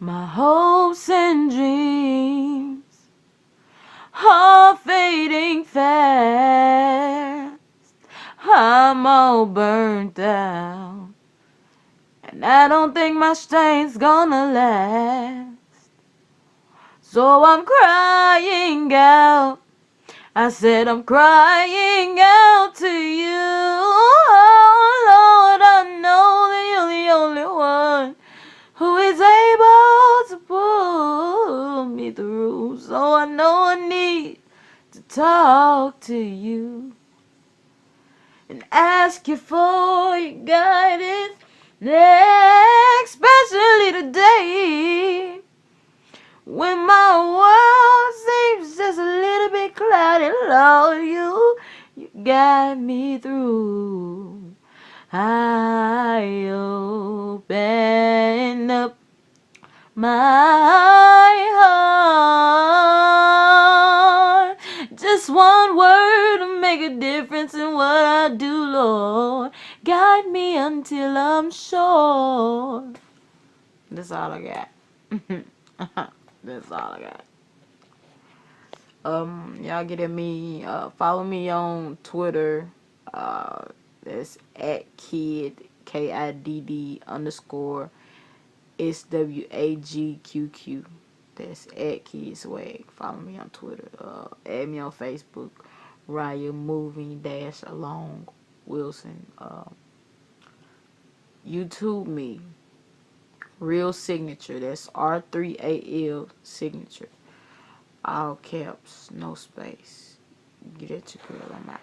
My hopes and dreams are fading fast. I'm all burnt out, and I don't think my strength's gonna last. So I'm crying out. I said I'm crying out to you. Oh Lord, I know that you're the only one who is able to pull me through. So I know I need to talk to you and ask you for your guidance, especially today when my world seems just a little bit cloudy. Lord, you guide me through. I open up my heart. Just one word to make a difference in what I do, Lord. Guide me until I'm sure. That's all I got. That's all I got. Y'all get at me. Follow me on Twitter. That's at kid KIDD_ SWAGQQ. That's at Kid Swag. Follow me on Twitter. Add me on Facebook. Raya Moving Along Wilson. YouTube me. Real Signature. That's R3AL Signature. All caps, no space. Get at your girl. I'm out.